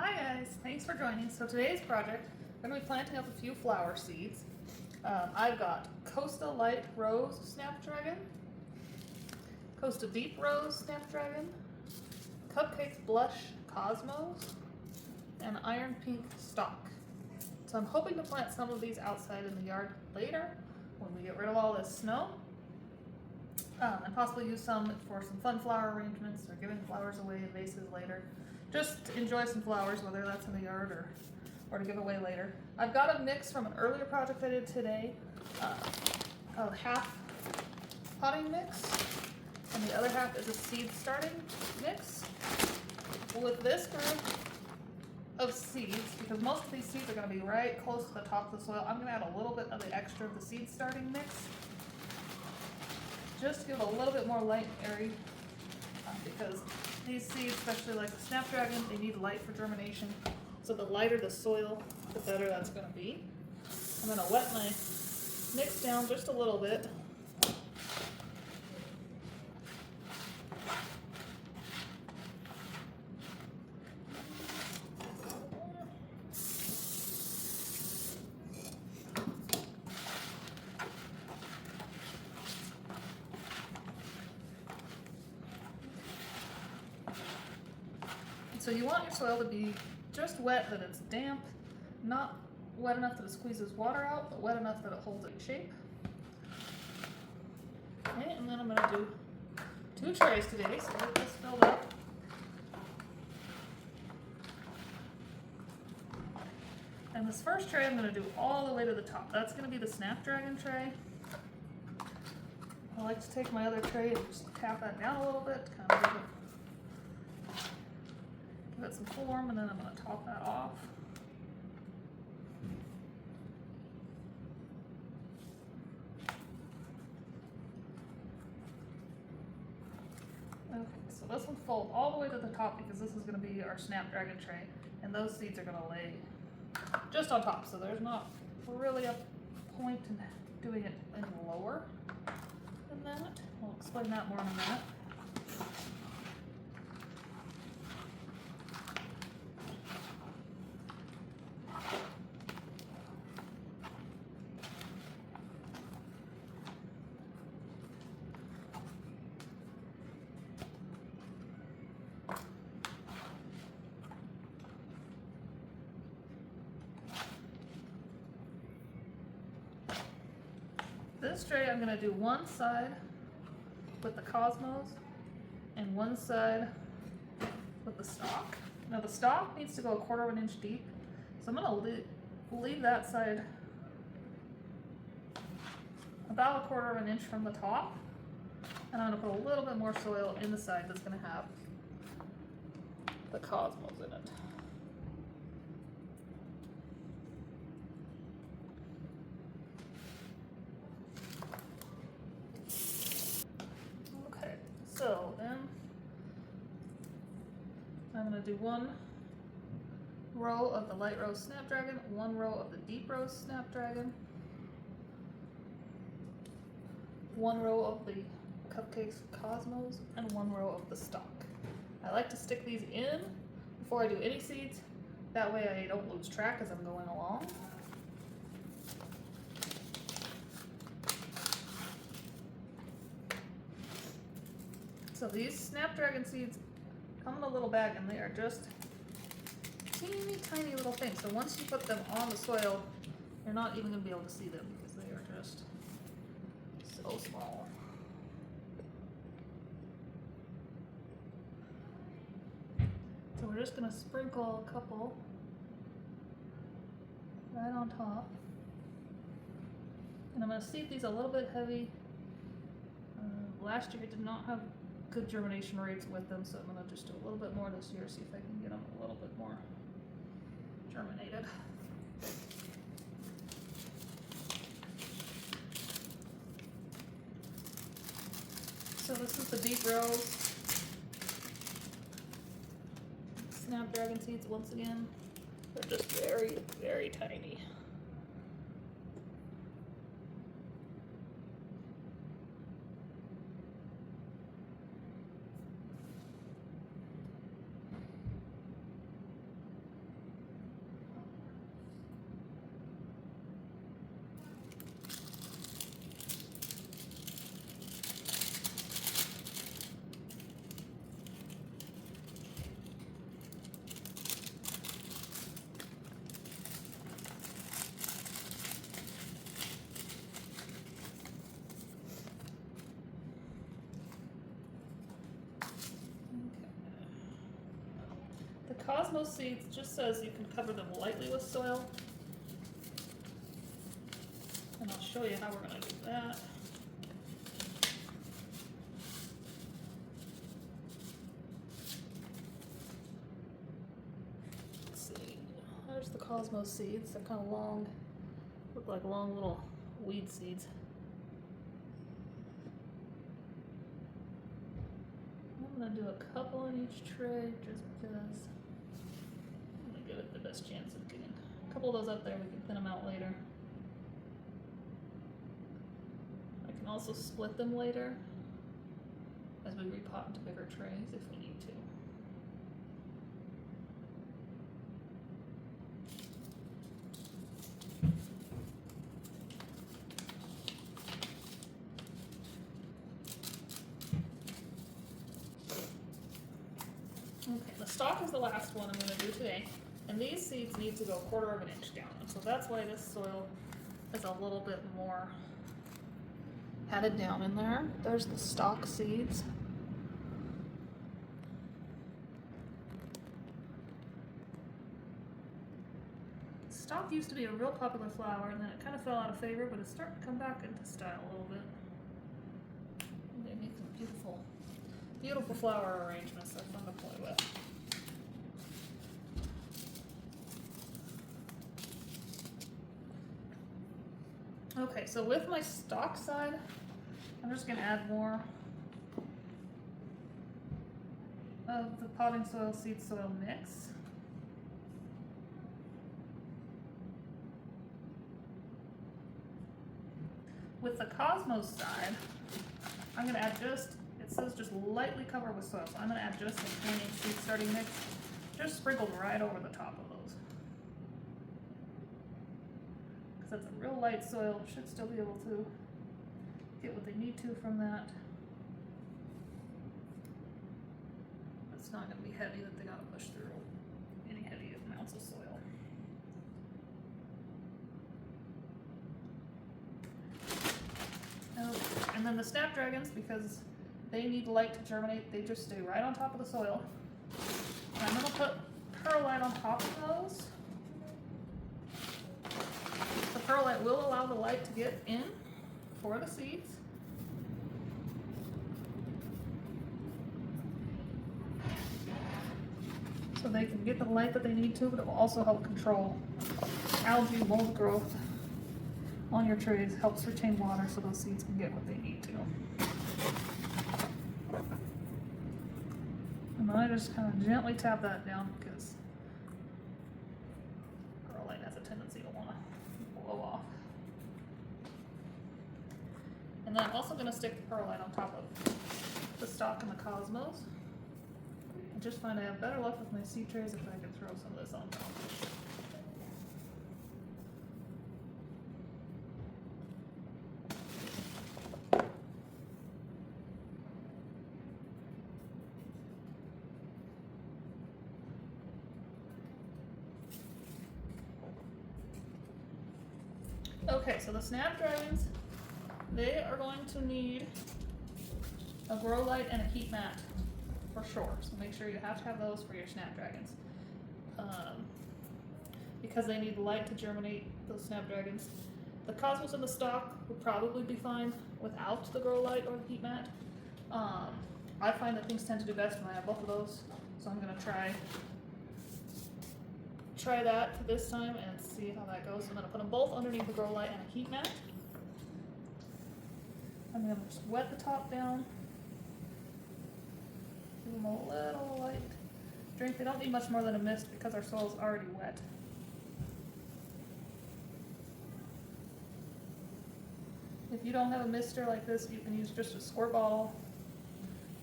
Hi guys, thanks for joining. So today's project, we're going to be planting up a few flower seeds. I've got Costa Light Rose Snapdragon, Costa Deep Rose Snapdragon, Cupcakes Blush Cosmos, and Iron Pink Stock. So I'm hoping to plant some of these outside in the yard later when we get rid of all this snow. And possibly use some for some fun flower arrangements or giving flowers away in vases later. Just enjoy some flowers, whether that's in the yard or to give away later. I've got a mix from an earlier project I did today, a half potting mix, and the other half is a seed starting mix. With this group of seeds, because most of these seeds are going to be right close to the top of the soil, I'm going to add a little bit of the extra of the seed starting mix, just to give it a little bit more light and airy, because these seeds, especially like the Snapdragon, they need light for germination. So the lighter the soil, the better that's going to be. I'm going to wet my mix down just a little bit. So you want your soil to be just wet, that it's damp, not wet enough that it squeezes water out, but wet enough that it holds its shape. Okay, and then I'm going to do 2 trays today, so get this filled up. And this first tray I'm going to do all the way to the top. That's going to be the Snapdragon tray. I like to take my other tray and just tap that down a little bit, kind of give it some form, and then I'm going to top that off. Okay, so this will fold all the way to the top because this is going to be our Snapdragon tray, and those seeds are going to lay just on top, so there's not really a point in doing it any lower than that. We'll explain that more in a minute. This tray I'm going to do one side with the Cosmos and one side with the stalk. Now the stalk needs to go 1/4 of an inch deep, so I'm going to leave that side about 1/4 of an inch from the top, and I'm going to put a little bit more soil in the side that's going to have the Cosmos in it. So then I'm going to do 1 row of the Light Rose Snapdragon, 1 row of the Deep Rose Snapdragon, 1 row of the Cupcakes Cosmos, and 1 row of the Stock. I like to stick these in before I do any seeds. That way I don't lose track as I'm going along. So these Snapdragon seeds come in a little bag, and they are just teeny tiny little things. So once you put them on the soil, you're not even going to be able to see them because they are just so small. So we're just going to sprinkle a couple right on top. And I'm going to seed these a little bit heavy. Last year I did not have good germination rates with them, so I'm going to just do a little bit more this year, see if I can get them a little bit more germinated. So this is the Deep Rose Snapdragon seeds once again. They're just very, very tiny. The Cosmos seeds just says you can cover them lightly with soil. And I'll show you how we're going to do that. Let's see. There's the Cosmos seeds. They're kind of long, look like long little weed seeds. I'm going to do a couple in each tray just because I'm going to give it the best chance of getting a couple of those up there. We can thin them out later. I can also split them later as we repot into bigger trays if we need to. Okay, the stalk is the last one I'm going to do today, and these seeds need to go 1/4 of an inch down, and so that's why this soil is a little bit more patted down in there. There's the stalk seeds. Stalk used to be a real popular flower, and then it kind of fell out of favor, but it's starting to come back into style a little bit. They make some beautiful, beautiful flower arrangements. They're fun to play with. Okay, so with my stalk side, I'm just going to add more of the potting soil seed soil mix. With the Cosmos side, I'm going to add just, it says just lightly cover with soil, so I'm going to add just the canning seed starting mix, just sprinkled right over the top of those. Because that's a real light soil, it should still be able to get what they need to from that. It's not going to be heavy that they got to push through any heavy amounts of soil. And then the snapdragons, because they need light to germinate, they just stay right on top of the soil. And I'm going to put perlite on top of those. The perlite will allow the light to get in for the seeds. So they can get the light that they need to, but it will also help control algae, mold growth on your trays, helps retain water so those seeds can get what they need to. And then I just kind of gently tap that down because perlite has a tendency to want to blow off. And then I'm also going to stick the perlite on top of the stalk and the Cosmos. I just find I have better luck with my seed trays if I can throw some of this on top. Okay, so the snapdragons, they are going to need a grow light and a heat mat for sure. So make sure you have to have those for your snapdragons. Because they need light to germinate those snapdragons. The Cosmos and the stalk would probably be fine without the grow light or the heat mat. I find that things tend to do best when I have both of those. So I'm going to try that this time and see how that goes. I'm going to put them both underneath the grow light and a heat mat. I'm going to just wet the top down. Give them a little light drink. They don't need much more than a mist because our soil is already wet. If you don't have a mister like this, you can use just a squirt bottle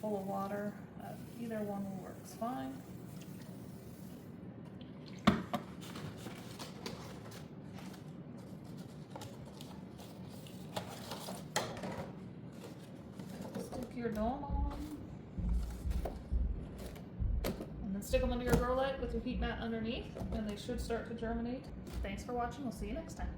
full of water. Either one works fine. Your dome on, and then stick them under your grow light with your heat mat underneath, and they should start to germinate. Thanks for watching. We'll see you next time.